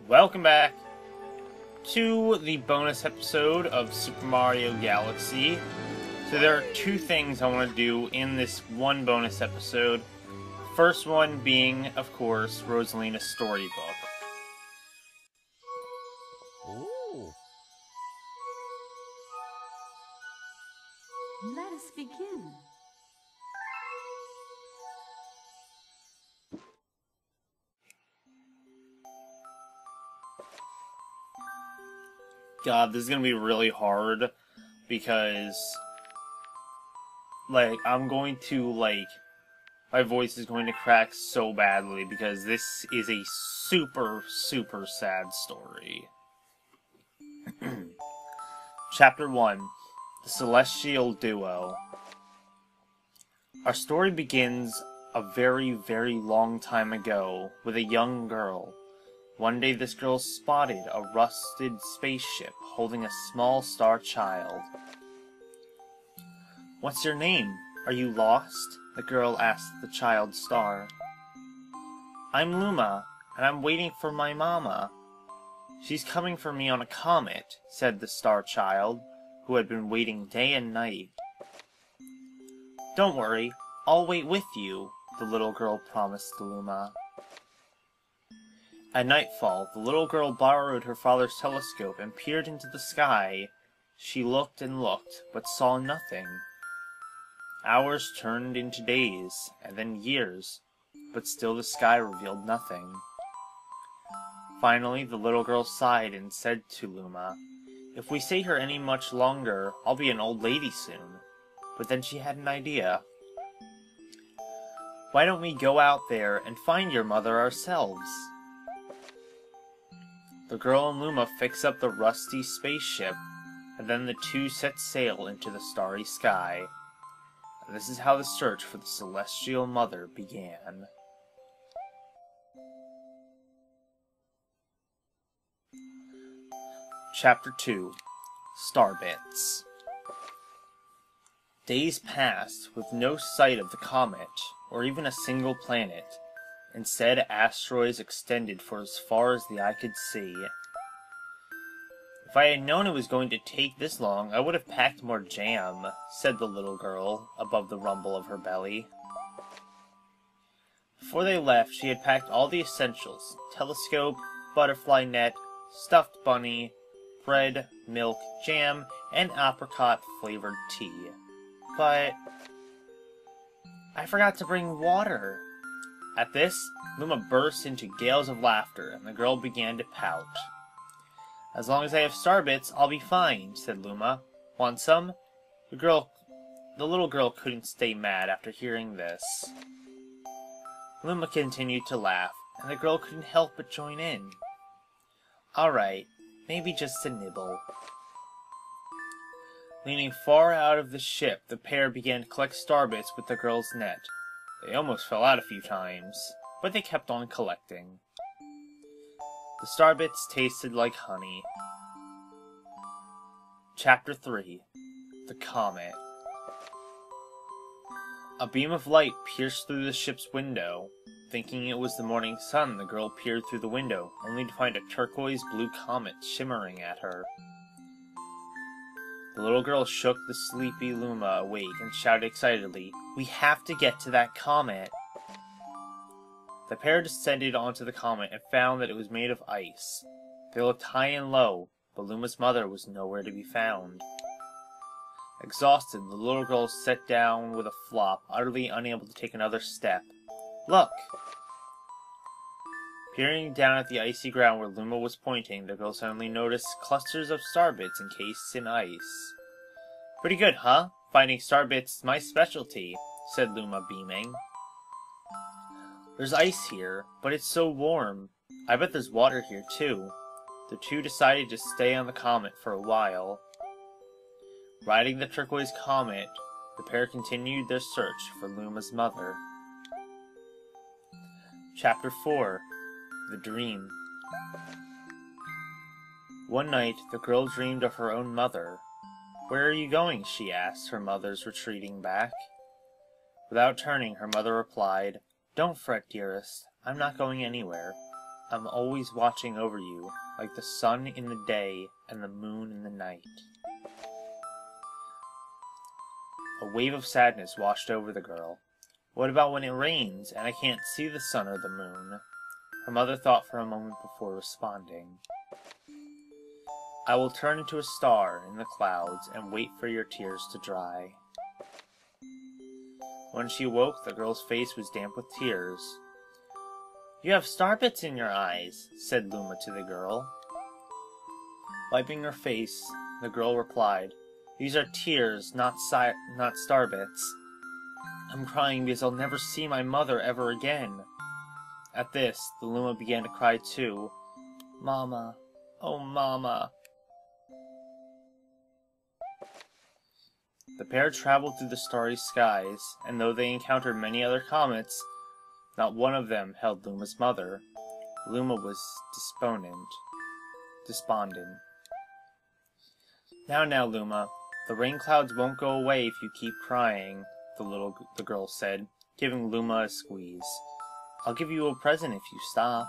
Welcome back to the bonus episode of Super Mario Galaxy. So there are two things I want to do in this one bonus episode. First one being, of course, Rosalina's storybook. Ooh. Let us begin. God, this is gonna be really hard because, I'm going to, my voice is going to crack so badly because this is a super, super sad story. Chapter 1, The Celestial Duo. Our story begins a very, very long time ago with a young girl. One day this girl spotted a rusted spaceship holding a small star child. "What's your name? Are you lost?" the girl asked the child star. "I'm Luma, and I'm waiting for my mama. She's coming for me on a comet," said the star child, who had been waiting day and night. "Don't worry, I'll wait with you," the little girl promised Luma. At nightfall, the little girl borrowed her father's telescope and peered into the sky. She looked and looked, but saw nothing. Hours turned into days, and then years, but still the sky revealed nothing. Finally, the little girl sighed and said to Luma, "If we stay here any much longer, I'll be an old lady soon." But then she had an idea. "Why don't we go out there and find your mother ourselves?" The girl and Luma fix up the rusty spaceship, and then the two set sail into the starry sky. And this is how the search for the Celestial Mother began. Chapter 2, Starbits. Days passed with no sight of the comet, or even a single planet. Instead, asteroids extended for as far as the eye could see. "If I had known it was going to take this long, I would have packed more jam," said the little girl, above the rumble of her belly. Before they left, she had packed all the essentials: telescope, butterfly net, stuffed bunny, bread, milk, jam, and apricot-flavored tea. But I forgot to bring water. At this, Luma burst into gales of laughter, and the girl began to pout. "As long as I have starbits, I'll be fine," said Luma. "Want some?" The little girl couldn't stay mad after hearing this. Luma continued to laugh, and the girl couldn't help but join in. "Alright, maybe just a nibble." Leaning far out of the ship, the pair began to collect starbits with the girl's net. They almost fell out a few times, but they kept on collecting. The starbits tasted like honey. Chapter 3, The Comet. A beam of light pierced through the ship's window. Thinking it was the morning sun, the girl peered through the window, only to find a turquoise-blue comet shimmering at her. The little girl shook the sleepy Luma awake and shouted excitedly, "We have to get to that comet!" The pair descended onto the comet and found that it was made of ice. They looked high and low, but Luma's mother was nowhere to be found. Exhausted, the little girl sat down with a flop, utterly unable to take another step. "Look!" Peering down at the icy ground where Luma was pointing, the girl suddenly noticed clusters of starbits encased in ice. "Pretty good, huh? Finding starbits is my specialty," said Luma, beaming. "There's ice here, but it's so warm. I bet there's water here, too." The two decided to stay on the comet for a while. Riding the turquoise comet, the pair continued their search for Luma's mother. Chapter 4, The Dream. One night, the girl dreamed of her own mother. "Where are you going?" she asked her mother's retreating back. Without turning, her mother replied, "Don't fret, dearest. I'm not going anywhere. I'm always watching over you, like the sun in the day and the moon in the night. A wave of sadness washed over the girl. What about when it rains and I can't see the sun or the moon? Her mother thought for a moment before responding. I will turn into a star in the clouds and wait for your tears to dry. When she woke, the girl's face was damp with tears. You have star bits in your eyes, said Luma to the girl. Wiping her face, the girl replied, These are tears, not star bits. I'm crying because I'll never see my mother ever again. At this, the Luma began to cry too. Mama, oh Mama. The pair traveled through the starry skies, and though they encountered many other comets, not one of them held Luma's mother. Luma was despondent. Now, Luma, the rain clouds won't go away if you keep crying, the girl said, giving Luma a squeeze. I'll give you a present if you stop.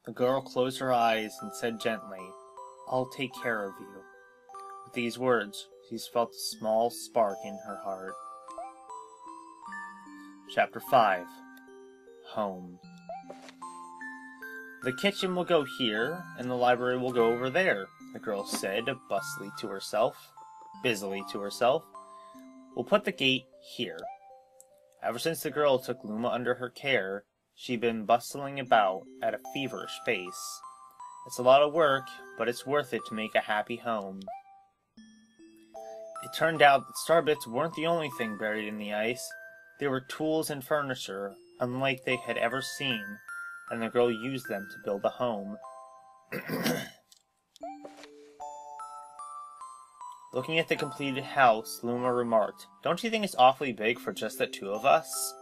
The girl closed her eyes and said gently, I'll take care of you. With these words, she felt a small spark in her heart. Chapter 5. Home. The kitchen will go here, and the library will go over there, the girl said, busily to herself. We'll put the gate here. Ever since the girl took Luma under her care, she'd been bustling about at a feverish pace. It's a lot of work, but it's worth it to make a happy home. It turned out that star bits weren't the only thing buried in the ice. There were tools and furniture, unlike they had ever seen, and the girl used them to build a home. Looking at the completed house, Luma remarked, Don't you think it's awfully big for just the two of us?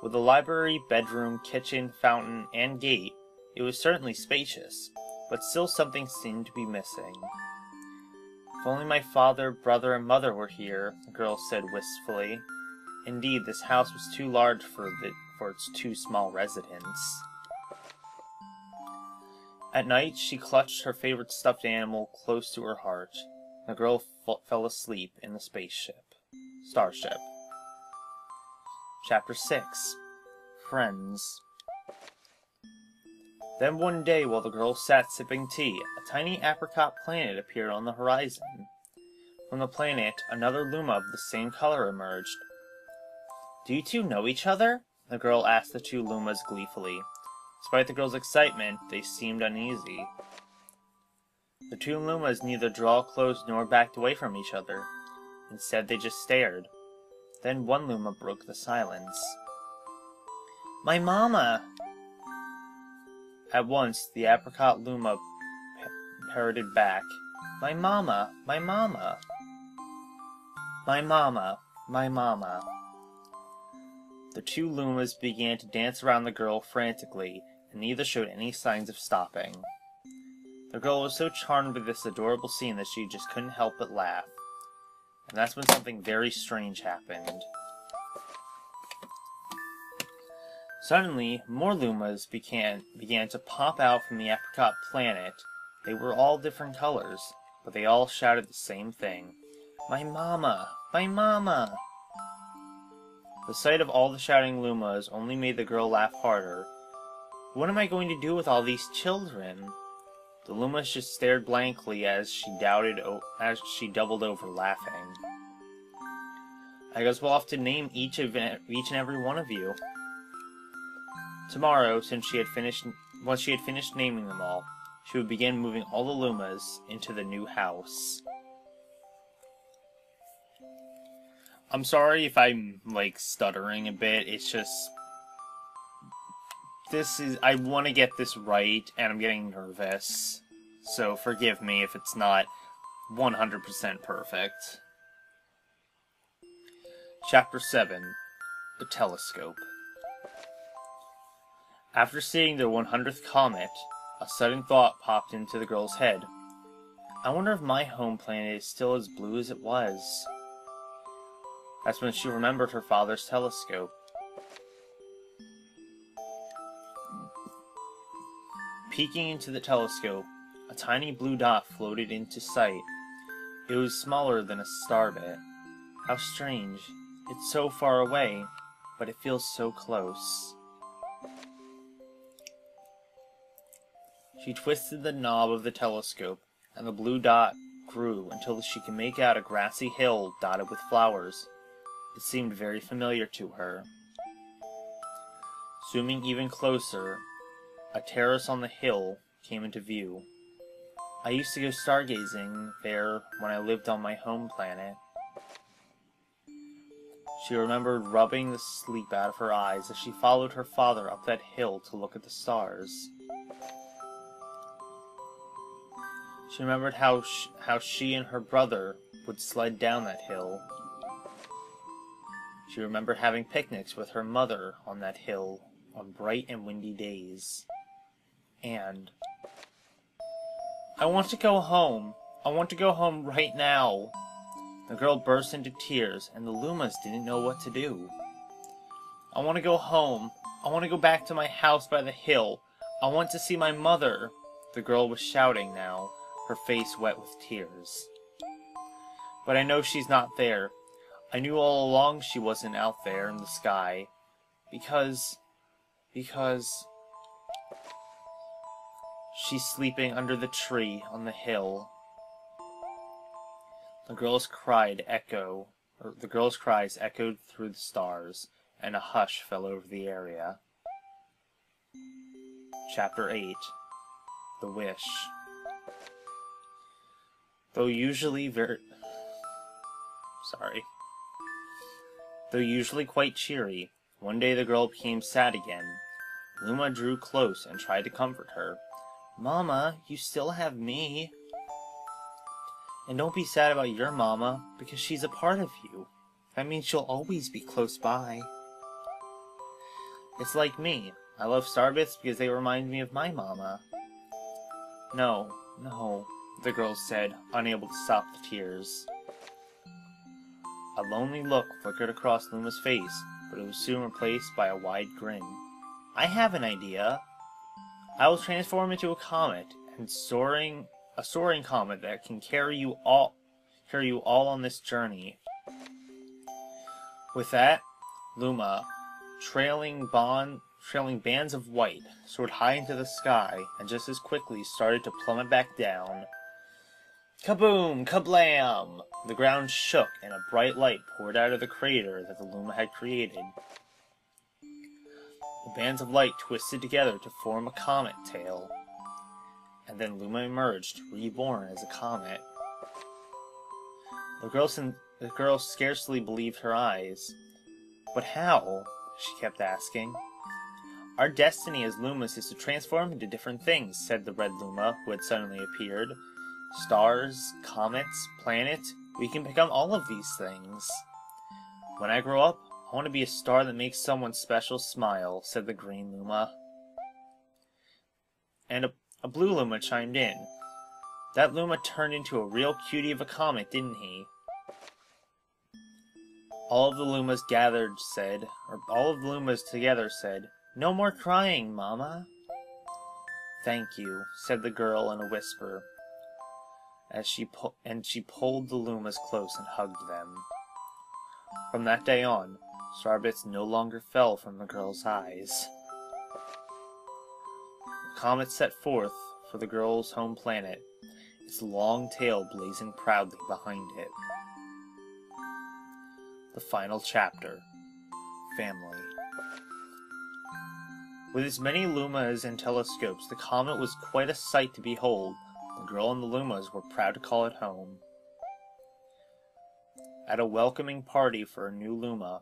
With a library, bedroom, kitchen, fountain, and gate, it was certainly spacious, but still something seemed to be missing. If only my father, brother, and mother were here, the girl said wistfully. Indeed, this house was too large for its two small residents. At night, she clutched her favorite stuffed animal close to her heart. The girl fell asleep in the starship. Chapter 6. Friends. Then one day, while the girl sat sipping tea, a tiny apricot planet appeared on the horizon. From the planet, another Luma of the same color emerged. Do you two know each other? The girl asked the two Lumas gleefully. Despite the girl's excitement, they seemed uneasy. The two Lumas neither drew close nor backed away from each other. Instead, they just stared. Then one Luma broke the silence. My mama! At once, the apricot Luma parroted back. My mama! My mama! My mama! My mama! The two Lumas began to dance around the girl frantically, and neither showed any signs of stopping. The girl was so charmed with this adorable scene that she just couldn't help but laugh. And that's when something very strange happened. Suddenly, more Lumas began to pop out from the apricot planet. They were all different colors, but they all shouted the same thing. My mama! My mama! The sight of all the shouting Lumas only made the girl laugh harder. What am I going to do with all these children? The Lumas just stared blankly as she doubled over laughing. I guess we'll have to name each and every one of you. Tomorrow, once she had finished naming them all, she would begin moving all the Lumas into the new house. I'm sorry if I'm, stuttering a bit. It's just... I want to get this right, and I'm getting nervous. So forgive me if it's not 100% perfect. Chapter 7. The Telescope. After seeing their 100th comet, a sudden thought popped into the girl's head. I wonder if my home planet is still as blue as it was. That's when she remembered her father's telescope. Peeking into the telescope, a tiny blue dot floated into sight. It was smaller than a starbit. How strange. It's so far away, but it feels so close. She twisted the knob of the telescope, and the blue dot grew until she could make out a grassy hill dotted with flowers. It seemed very familiar to her. Zooming even closer, a terrace on the hill came into view. I used to go stargazing there when I lived on my home planet. She remembered rubbing the sleep out of her eyes as she followed her father up that hill to look at the stars. She remembered how she and her brother would sled down that hill. She remembered having picnics with her mother on that hill on bright and windy days. And I want to go home. I want to go home right now. The girl burst into tears, and the Lumas didn't know what to do. I want to go home. I want to go back to my house by the hill. I want to see my mother. The girl was shouting now, her face wet with tears. But I know she's not there. I knew all along she wasn't out there in the sky. Because she's sleeping under the tree on the hill. The girl's cries echoed through the stars, and a hush fell over the area. Chapter 8. The Wish. Though usually quite cheery, one day the girl became sad again. Luma drew close and tried to comfort her. Mama, you still have me. And don't be sad about your mama, because she's a part of you. That means she'll always be close by. It's like me. I love starbits because they remind me of my mama. No, the girl said, unable to stop the tears. A lonely look flickered across Luma's face, but it was soon replaced by a wide grin. I have an idea. I will transform into a comet, and a soaring comet that can carry you all on this journey. With that, Luma, trailing bands of white, soared high into the sky, and just as quickly started to plummet back down. Kaboom! Kablam! The ground shook, and a bright light poured out of the crater that the Luma had created. The bands of light twisted together to form a comet tail. And then Luma emerged, reborn as a comet. The girl scarcely believed her eyes. But how? She kept asking. Our destiny as Lumas is to transform into different things, said the red Luma, who had suddenly appeared. Stars, comets, planets, we can become all of these things. When I grow up, I want to be a star that makes someone special smile, said the green Luma. And a blue Luma chimed in. That Luma turned into a real cutie of a comet, didn't he? All of the Lumas together said, No more crying, Mama. Thank you, said the girl in a whisper, as she pulled the Lumas close and hugged them. From that day on, starbits no longer fell from the girl's eyes. The comet set forth for the girl's home planet, its long tail blazing proudly behind it. The final chapter. Family. With its many Lumas and telescopes, the comet was quite a sight to behold. The girl and the Lumas were proud to call it home. At a welcoming party for a new Luma,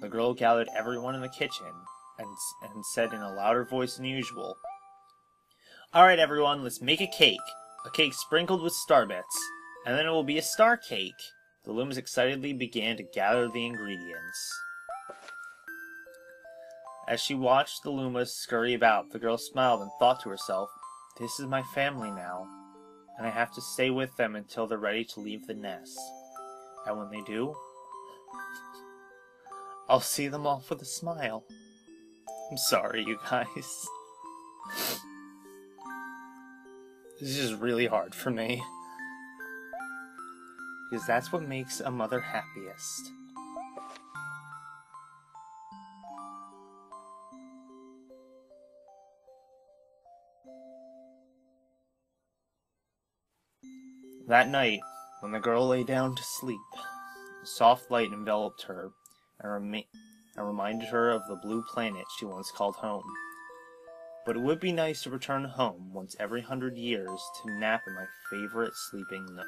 the girl gathered everyone in the kitchen and said in a louder voice than usual, Alright everyone, let's make a cake sprinkled with starbits, and then it will be a star cake. The Lumas excitedly began to gather the ingredients. As she watched the Lumas scurry about, the girl smiled and thought to herself, This is my family now, and I have to stay with them until they're ready to leave the nest. And when they do, I'll see them off with a smile. I'm sorry, you guys. This is really hard for me. Because that's what makes a mother happiest. That night, when the girl lay down to sleep, a soft light enveloped her and reminded her of the blue planet she once called home. But it would be nice to return home once every 100 years to nap in my favorite sleeping nook.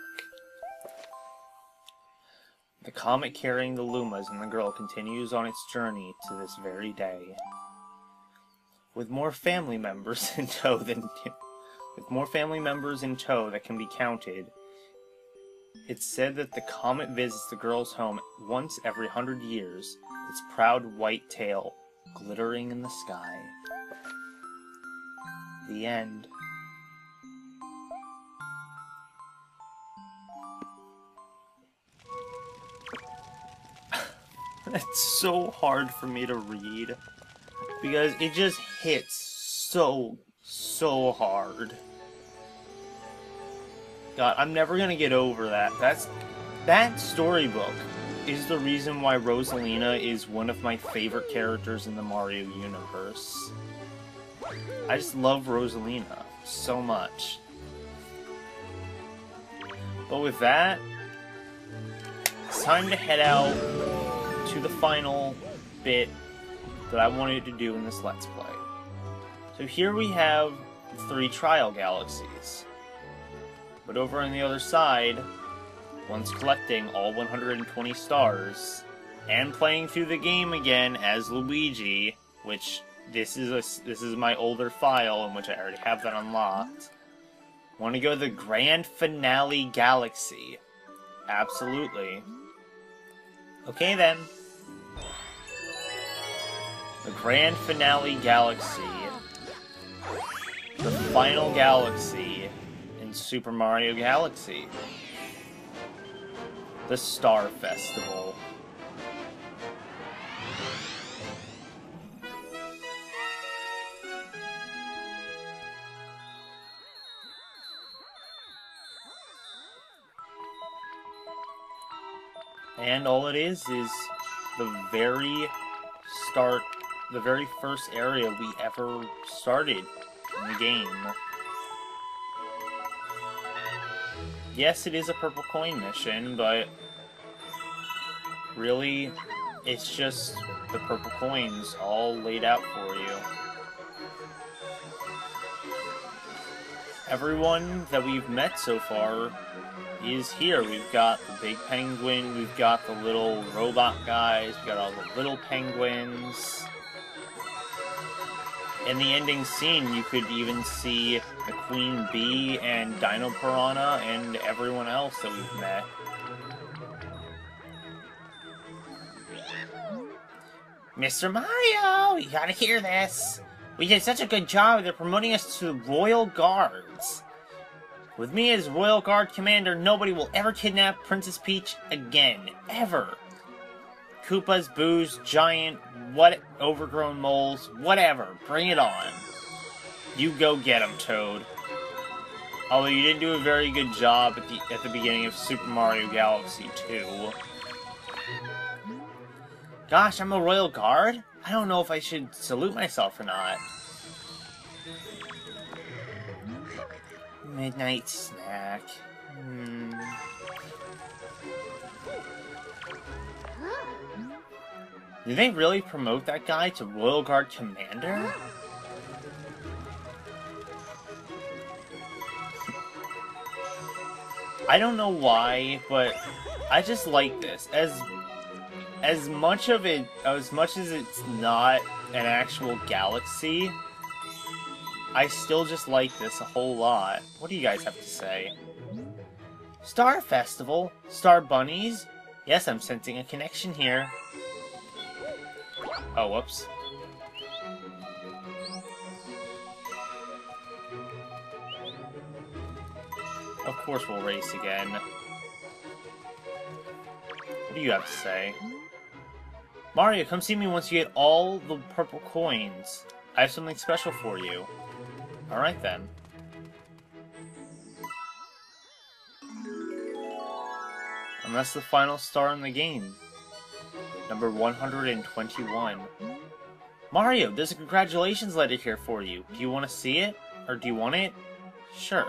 The comet carrying the Lumas and the girl continues on its journey to this very day. With more family members in tow that can be counted, it's said that the comet visits the girl's home once every 100 years, its proud white tail glittering in the sky. The end. It's so hard for me to read because it just hits so hard. God, I'm never gonna get over that. That storybook is the reason why Rosalina is one of my favorite characters in the Mario universe. I just love Rosalina so much. But with that, it's time to head out to the final bit that I wanted to do in this Let's Play. So here we have 3 trial galaxies. But over on the other side, once collecting all 120 stars, and playing through the game again as Luigi, which this is my older file in which I already have that unlocked. Want to go to the Grand Finale Galaxy? Absolutely. Okay then. The Grand Finale Galaxy. The final galaxy in Super Mario Galaxy. The Star Festival. And all it is the very first area we ever started in the game. Yes, it is a purple coin mission, but really, it's just the purple coins all laid out for you. Everyone that we've met so far is here. We've got the big penguin, we've got the little robot guys, we've got all the little penguins. In the ending scene, you could even see the Queen Bee and Dino Piranha and everyone else that we've met. Mr. Mario, you gotta hear this. We did such a good job, they're promoting us to Royal Guards. With me as Royal Guard Commander, nobody will ever kidnap Princess Peach again. Ever. Koopas, Boos, Giant, overgrown moles, whatever. Bring it on. You go get 'em, Toad. Although you didn't do a very good job at the beginning of Super Mario Galaxy 2. Gosh, I'm a Royal Guard? I don't know if I should salute myself or not. Midnight snack. Did they really promote that guy to Royal Guard Commander? I don't know why, but I just like this. As much as it's not an actual galaxy, I still just like this a whole lot. What do you guys have to say? Star Festival? Star Bunnies? Yes, I'm sensing a connection here. Oh, whoops. Of course we'll race again. What do you have to say? Mario, come see me once you get all the purple coins. I have something special for you. Alright then. And that's the final star in the game. Number 121. Mario, there's a congratulations letter here for you. Do you want to see it? Or do you want it? Sure.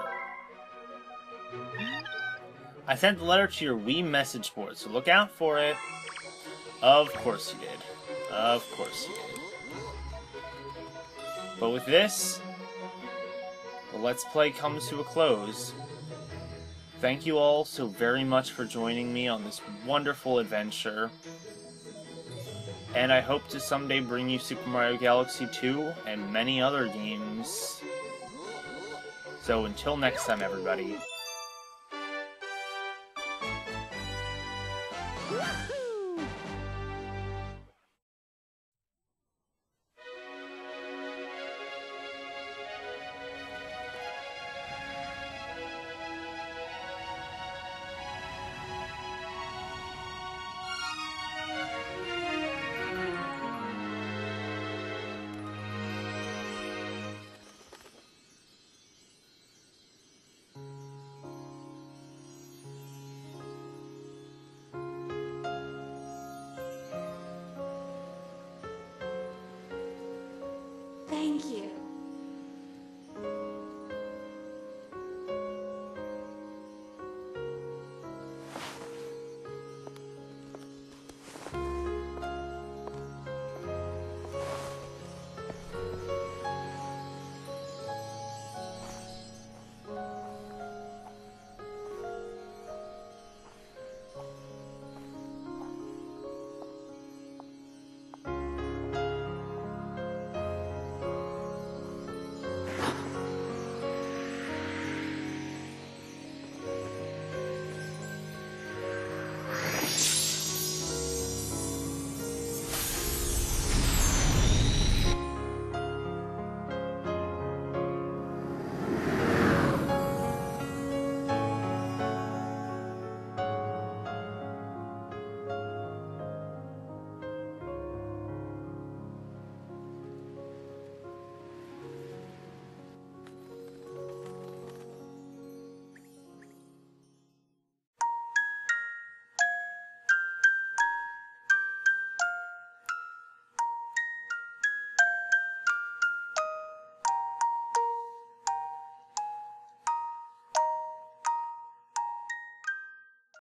I sent the letter to your Wii message board, so look out for it. Of course you did. Of course you did. But with this, the Let's Play comes to a close. Thank you all so very much for joining me on this wonderful adventure. And I hope to someday bring you Super Mario Galaxy 2 and many other games. So until next time, everybody. Thank you.